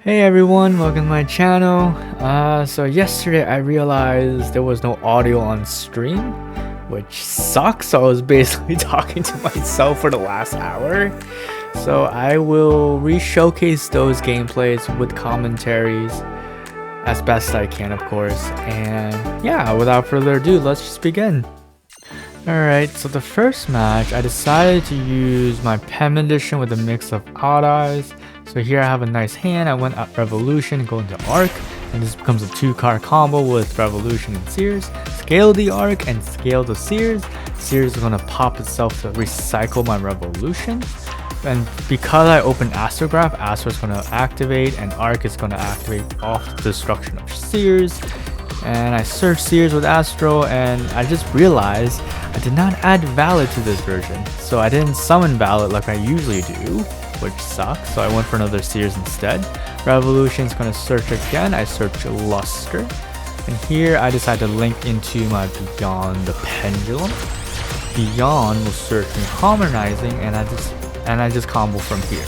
Hey everyone, welcome to my channel. So yesterday I realized there was no audio on stream, which sucks. So I was basically talking to myself for the last hour. So I will re-showcase those gameplays with commentaries as best I can, of course. And yeah, without further ado, let's just begin. Alright, so the first match, I decided to use my Pen edition with a mix of odd eyes. So here I have a nice hand. I went at Revolution, go into Arc, and this becomes a 2-card combo with Revolution and Sears. Scale the Arc and scale the Sears. Sears is going to pop itself to recycle my Revolution. And because I opened Astrograph, Astro is going to activate, and Arc is going to activate off the destruction of Sears. And I searched Sears with Astro, and I just realized I did not add Valid to this version. So I didn't summon Valid like I usually do, which sucks. So I went for another Sears instead. Revolution's gonna search again. I search Luster. And here I decide to link into my Beyond the Pendulum. Beyond will search me Harmonizing, and I just combo from here.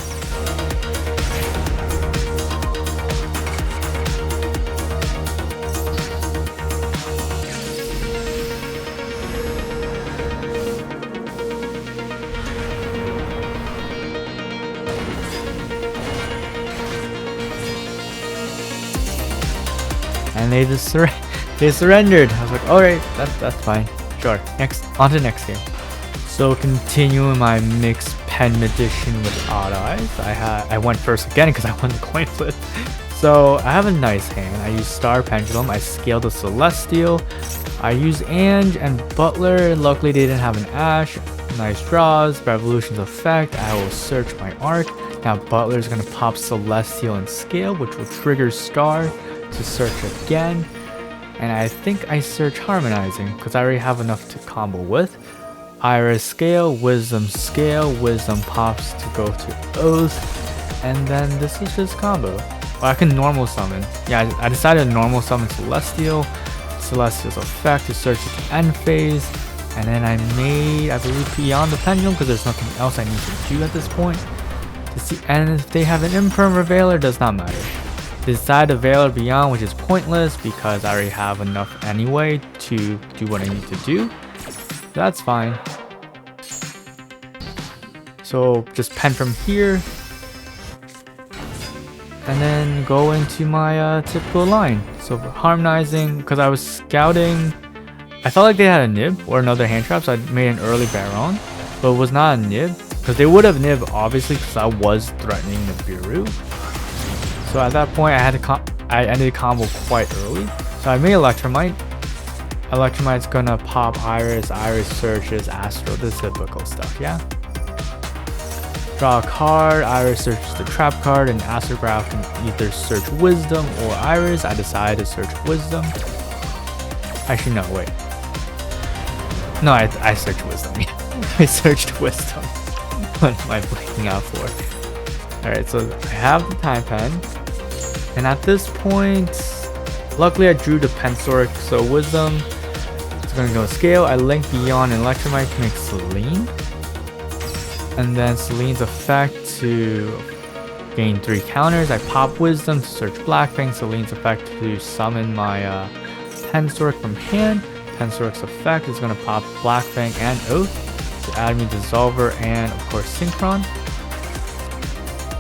And they just surrendered. I was like, alright, that's fine. Sure. On to the next game. So continuing my mixed Pen edition with odd eyes. I went first again because I won the coin flip. So I have a nice hand. I use Star Pendulum. I scaled the Celestial. I use Ange and Butler. Luckily they didn't have an Ash. Nice draws. Revolution's effect. I will search my Arc. Now Butler's gonna pop Celestial and Scale, which will trigger Star to search again. And I think I search Harmonizing because I already have enough to combo with. Iris Scale, Wisdom pops to go to Oath, and then this is just combo. Well, I can normal summon. Yeah, I decided to normal summon Celestial's effect to search at the end phase, and then I made, I believe, Beyond the Pendulum because there's nothing else I need to do at this point. And if they have an Imperm Veiler, does not matter. Decide to Veiler Beyond, which is pointless because I already have enough anyway to do what I need to do. That's fine. So just pen from here, and then go into my typical line. So Harmonizing, because I was scouting, I felt like they had a nib or another hand trap, so I made an early Baron, but it was not a nib because they would have nib obviously because I was threatening the Biru. So at that point, I ended the combo quite early. So I made Electromite. Electromite's gonna pop Iris searches Astro, the typical stuff, yeah? Draw a card, Iris searches the trap card, and Astrograph can either search Wisdom or Iris. I decided to search Wisdom. Actually, no, wait. No, I searched Wisdom, yeah. I searched Wisdom. What am I blanking out for? Alright, so I have the Time Pen. And at this point, luckily I drew the Pensoric, so Wisdom is going to go Scale. I link Beyond and Electromite to make Selene. And then Selene's effect to gain 3 counters. I pop Wisdom to search Blackfang. Selene's effect to summon my Pensoric from hand. Pensoric's effect is going to pop Blackfang and Oath to add me Dissolver and, of course, Synchron.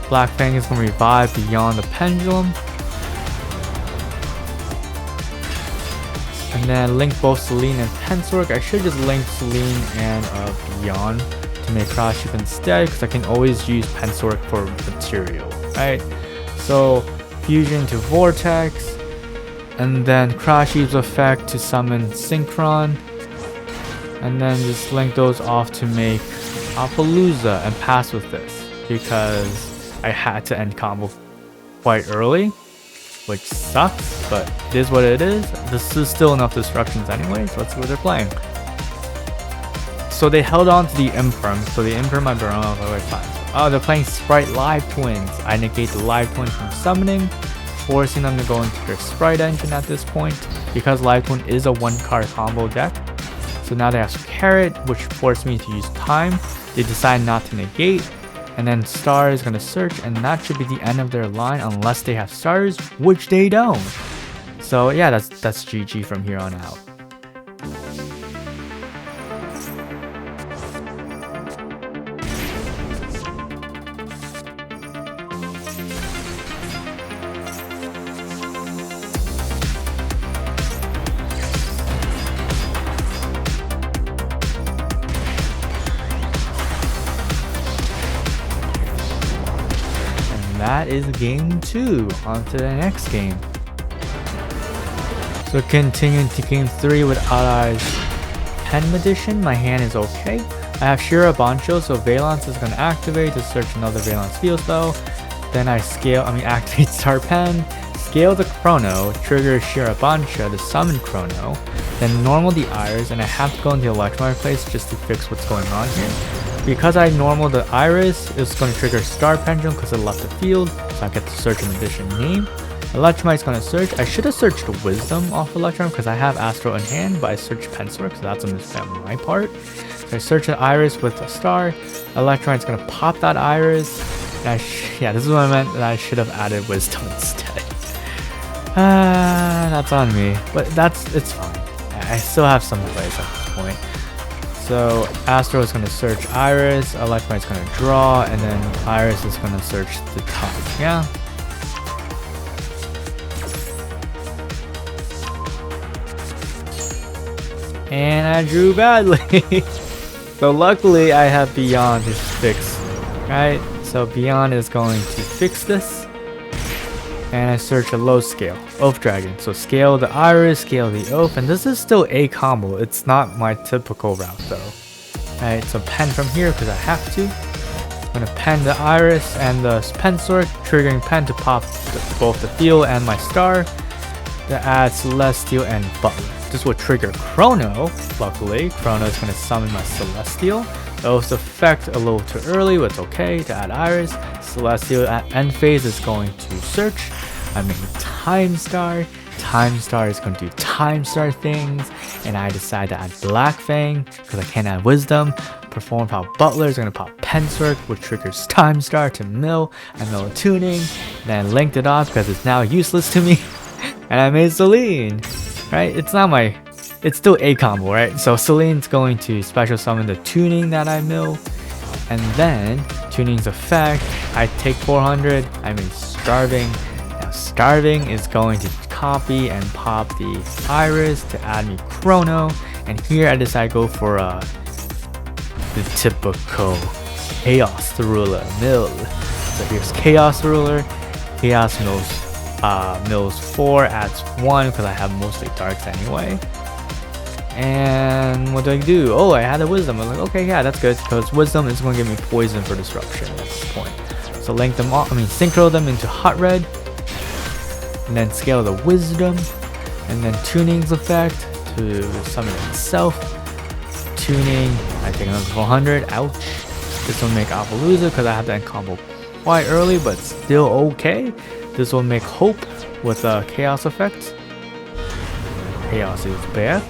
Blackfang is going to revive Beyond the Pendulum. And then link both Selene and Pensoric. I should just link Selene and Beyond to make Crashheap instead because I can always use Pensoric for material, right? So Fusion to Vortex. And then Crashheap's effect to summon Synchron. And then just link those off to make Appaloosa and pass with this because I had to end combo quite early, which sucks, but it is what it is. This is still enough destructions anyway, so let's see what they're playing. So they held on to the Imperm, so the Imperm my Baron, fine. Oh, they're playing Sprite Live Twins. I negate the Live Twin from summoning, forcing them to go into their Sprite engine at this point, because Live Twin is a 1-card combo deck. So now they have Carrot, which forced me to use Time. They decide not to negate. And then star is gonna search, and that should be the end of their line unless they have stars, which they don't. So yeah, that's GG from here on out. That is game 2. On to the next game. So continuing to game 3 with Allies Pen Edition. My hand is okay. I have Shira Bancho, so Valence is going to activate to search another Valence field spell. Then I activate Star Pen, scale the Chrono, trigger Shira Bancho to summon Chrono, then normal the Iris, and I have to go into the Electromagnet place just to fix what's going on here. Because I normal the Iris, it's going to trigger Star Pendulum because it left the field, so I get to search an addition name. Electromite is going to search. I should have searched Wisdom off Electrum because I have Astro in hand, but I searched Penswork, so that's a mistake on my part. So I search an Iris with a Star. Electromite is going to pop that Iris. And yeah, this is what I meant, that I should have added Wisdom instead. That's on me, but it's fine. I still have some plays at this point. So Astro is going to search Iris, Electromite is going to draw, and then Iris is going to search the top. Yeah. And I drew badly. So luckily I have Beyond to fix. Right? So Beyond is going to fix this. And I search a low scale, Oath Dragon. So scale the Iris, scale the Oath, and this is still a combo. It's not my typical route though. Alright, so pen from here because I have to. I'm gonna pen the Iris and the Penswork, triggering pen to pop both the field and my star. That adds Celestial and Butler. This will trigger Chrono. Luckily, Chrono is gonna summon my Celestial. Oath's effect a little too early, but it's okay to add Iris. Celestial at end phase is going to search. I made Time Star. Time Star is going to do Time Star things, and I decide to add Black Fang because I can't add Wisdom. Perform Pop Butler is going to pop Penswork, which triggers Time Star to mill. I mill a tuning, then I linked it off because it's now useless to me, and I made Celine. Right? It's still a combo, right? So Celine's going to special summon the tuning that I mill, and then tuning's effect, I take 400, I mean Starving. Now Starving is going to copy and pop the Iris to add me Chrono, and here I decide to go for the typical Chaos Ruler mill. So here's Chaos Ruler, Chaos mills 4, adds 1 because I have mostly darks anyway. And what do? Oh, I had a Wisdom. I was like, okay, yeah, that's good because Wisdom is going to give me poison for disruption at this point. So link them all, synchro them into Hot Red, and then scale the Wisdom, and then Tuning's effect to summon itself. Tuning, I take another 400. Ouch. This will make Appaloosa because I have to end combo quite early, but still okay. This will make Hope with a Chaos effect. Chaos is back.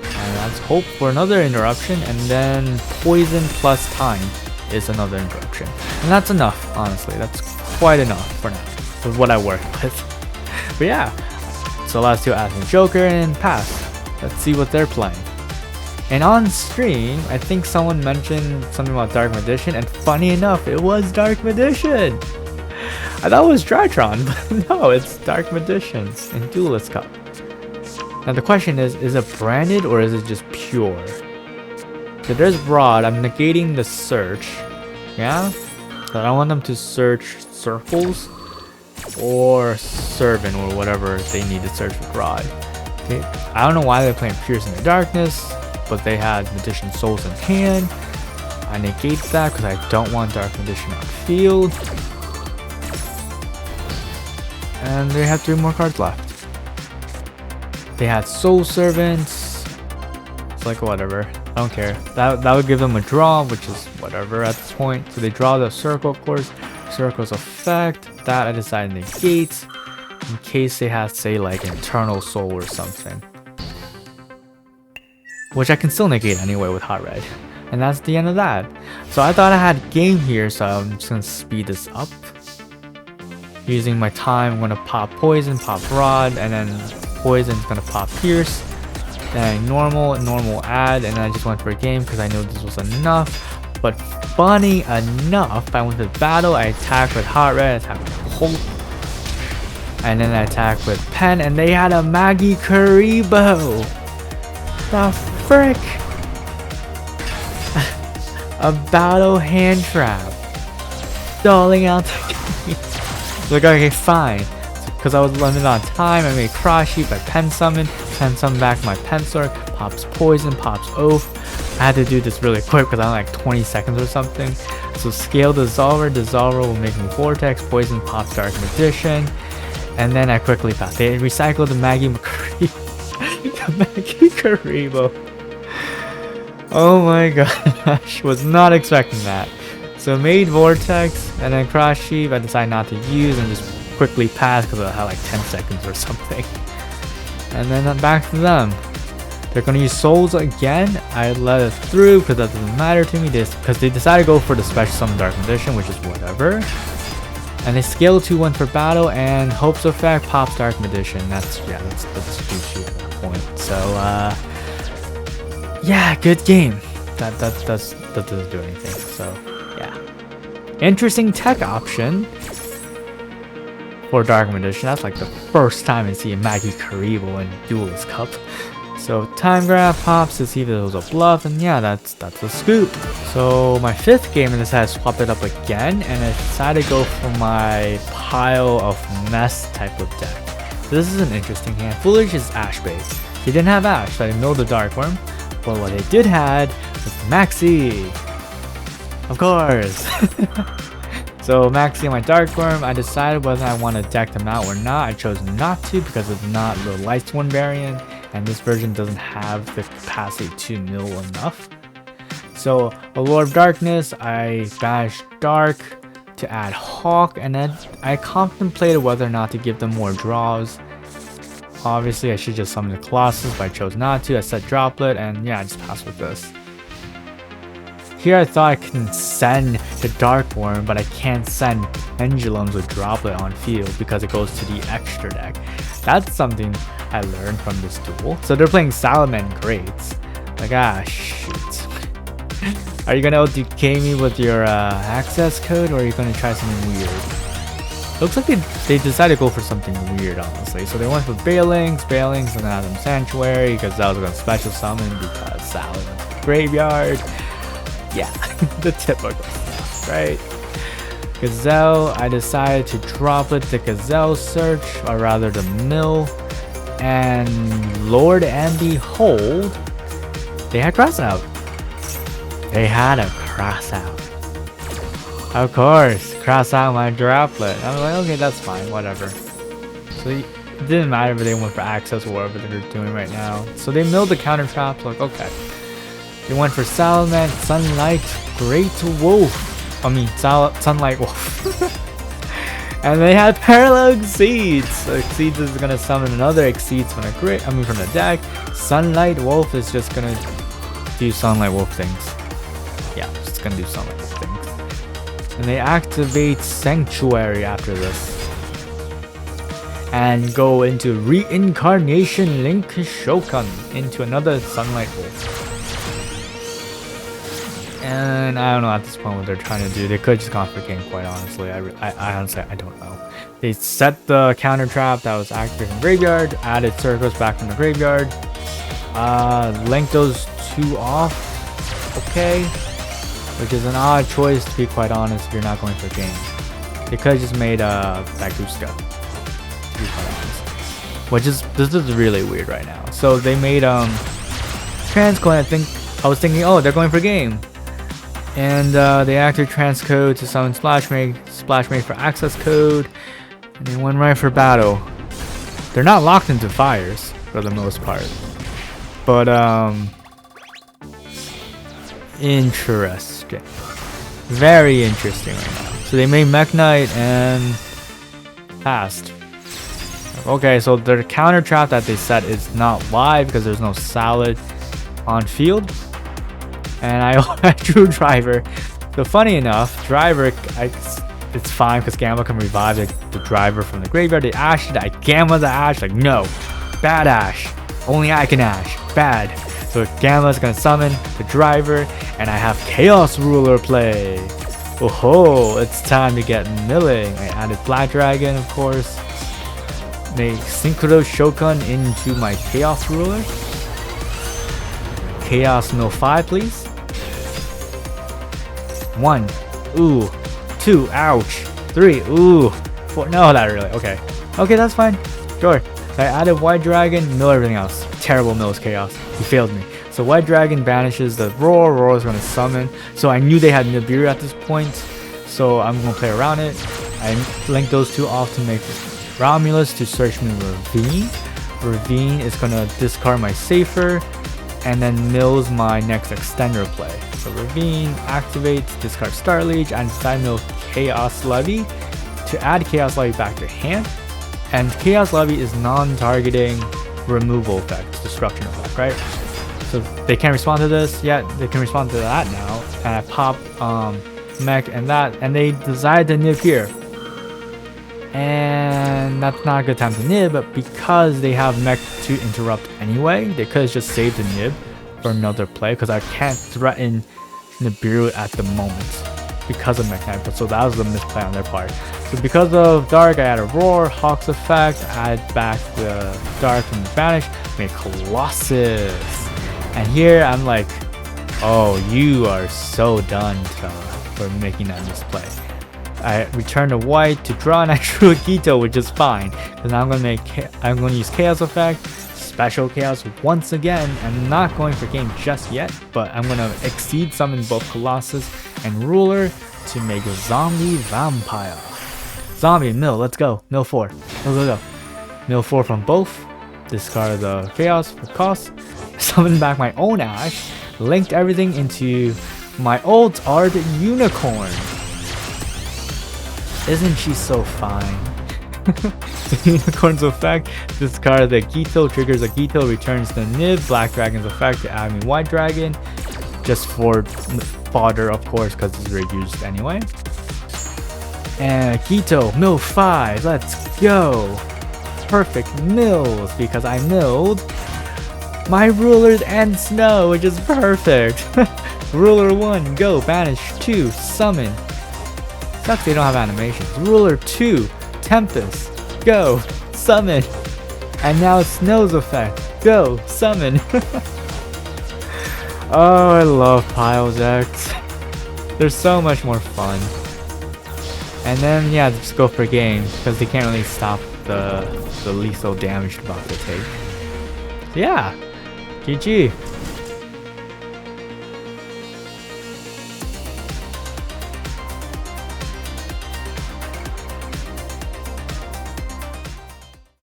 And that's Hope for another interruption, and then Poison plus Time is another interruption. And that's enough, honestly. That's quite enough for now, with what I work with. But yeah, so last two add me Joker and pass. Let's see what they're playing. And on stream, I think someone mentioned something about Dark Magician, and funny enough, it was Dark Magician. I thought it was Drytron, but no, it's Dark Magicians in Duelist Cup. Now the question is it branded or is it just pure? So there's Broad, I'm negating the search, yeah? So I don't want them to search circles or Servant or whatever they need to search with Broad. Okay. I don't know why they're playing Pierce in the Darkness, but they had Magician Souls in hand. I negate that because I don't want Dark Magician on field. And they have 3 more cards left. They had Soul Servants. It's like whatever. I don't care. That would give them a draw, which is whatever at this point. So they draw the circle, of course. Circle's effect. That I decide to negate. In case they have, say, like Eternal Soul or something. Which I can still negate anyway with Hot Red. And that's the end of that. So I thought I had game here, so I'm just gonna speed this up. Using my time, I'm gonna pop poison, pop rod, and then poison's gonna pop pierce. Then normal add, and I just went for a game because I knew this was enough. But funny enough, I went to battle, I attacked with hot red, I attacked with hope, and then I attacked with pen, and they had a Maggie Karibo. The frick? A battle hand trap. Stalling out the game. Like, okay, fine. Because I was limited on time, I made cross sheep, I pen summon back my pen sword, pops poison, pops oath. I had to do this really quick because I'm like 20 seconds or something. So scale dissolver will make me vortex, poison pops dark magician, and then I quickly passed. They recycled the Maggie Karibo. Oh my gosh, was not expecting that. So made vortex and then cross sheep I decided not to use and just quickly pass because I had like 10 seconds or something. And then I'm back to them. They're gonna use souls again. I let it through because that doesn't matter to me. Because they decided to go for the special summon dark magician, which is whatever. And they scale 2-1 for battle and hopes effect pops dark magician. That's Gucci at that point. So yeah, good game. That doesn't do anything. So yeah, interesting tech option for dark magician. That's like the first time I see a Maggie Karibo in Duelist Cup. So time grab pops to see if it was a bluff, and yeah, that's a scoop. So my 5th game, I decided to swap it up again, and I decided to go for my pile of mess type of deck. So this is an interesting hand. Foolish is Ash based. They didn't have Ash, so I milled the Dark Worm. But what they did had was Maxi. Of course. So Maxi and my Dark Worm, I decided whether I want to deck them out or not. I chose not to because it's not the Lights One variant, and this version doesn't have the capacity to mill enough. So a Lord of Darkness, I banished Dark to add Hawk, and then I contemplated whether or not to give them more draws. Obviously I should just summon the Colossus, but I chose not to. I set Droplet, and yeah, I just passed with this. Here I thought I can send the Dark Worm, but I can't send Pendulums with Droplet on field because it goes to the extra deck. That's something I learned from this duel. So they're playing Salaman Greats. Like, ah, shoot. Are you gonna OTK me with your access code, or are you gonna try something weird? Looks like they decided to go for something weird, honestly. So they went for Balings, and then Adam Sanctuary, because that was gonna special summon because Salaman Graveyard. Yeah, the typical stuff, right? Gazelle, I decided to drop it to Gazelle Search, or rather the Mill, and Lord and Behold, they had Cross Out. They had a Cross Out. Of course, Cross Out my Droplet. I was like, okay, that's fine, whatever. So it didn't matter if they went for access or whatever they're doing right now. So they milled the counter trap, like, okay. They went for Salaman, Sunlight, Great Wolf. I mean, Sunlight Wolf. And they had Parallel Exceeds. So Exceeds is gonna summon another Exceeds from the deck. Sunlight Wolf is just gonna do Sunlight Wolf things. Yeah, just gonna do Sunlight Wolf things. And they activate Sanctuary after this. And go into Reincarnation Link Shokan into another Sunlight Wolf. And I don't know at this point what they're trying to do. They could just gone for game, quite honestly. I honestly, I don't know. They set the counter trap that was active in graveyard, added circles back from the graveyard, linked those two off, okay, which is an odd choice to be quite honest if you're not going for game. They could have just made Baguska, to be quite honest. Which is, this is really weird right now. So they made Transcoin. I was thinking, oh, they're going for game. And they acted transcode to summon Splash Mage for access code, and they went right for battle. They're not locked into fires for the most part, but interesting, very interesting right now. So they made Mech Knight and passed. Okay, so their counter trap that they set is not live because there's no Salad on field. and I drew Driver. So funny enough, Driver, it's fine because Gamma can revive the Driver from the graveyard. The Ash, I Gamma the Ash, like no, bad Ash. Only I can Ash, bad. So Gamma's gonna summon the Driver, and I have Chaos Ruler play. Oh ho, it's time to get milling. I added Black Dragon, of course. Make Synchro Shogun into my Chaos Ruler. Chaos Mill 5, please. 1. Ooh. 2. Ouch. 3. Ooh. 4. No, that really. Okay. Okay, that's fine. Sure. I added White Dragon, mill everything else. Terrible mills Chaos. He failed me. So White Dragon banishes the Roar. Roar is going to summon. So I knew they had Nibiru at this point. So I'm going to play around it. I linked those two off to make Romulus to search me Ravine. Ravine is going to discard my Safer. And then mills my next extender play. So Ravine activates, discard Star Leech, and decide mill Chaos Levy to add Chaos Levy back to hand. And Chaos Levy is non-targeting removal effect, destruction effect, right? So they can't respond to this yet. They can respond to that now. And I pop mech and that, and they decide to nib here. And that's not a good time to nib, but because they have mech to interrupt anyway, they could have just saved the nib for another play, because I can't threaten Nibiru at the moment because of mech knight. So that was the misplay on their part. So because of Dark, I add a Roar, Hawk's effect, add back the Dark from the banish, make Colossus. And here I'm like, oh, you are so done, fella, for making that misplay. I returned a white to draw, and I drew a Gito, which is fine, because now I'm going to use Chaos effect, special Chaos once again. I'm not going for game just yet, but I'm going to exceed summon both Colossus and Ruler to make a Zombie Vampire. Zombie mill, let's go. Mill 4. Go. Mill 4 from both. Discard the Chaos for cost. Summon back my own Ash. Linked everything into my old art Unicorn. Isn't she so fine? The Unicorn's effect, discard the Gito, triggers a Gito, returns the Nib, Black Dragon's effect to add me White Dragon, just for fodder, of course, because it's reduced anyway. And Gito, mill 5, let's go! Perfect mills, because I milled my Rulers and Snow, which is perfect! Ruler 1, go, banish 2, summon. Sucks they don't have animations. Ruler 2, Tempest, go, summon. And now Snow's effect, go, summon. Oh, I love Pile decks. They're so much more fun. And then, yeah, just go for game, because they can't really stop the lethal damage about to take. So yeah, GG.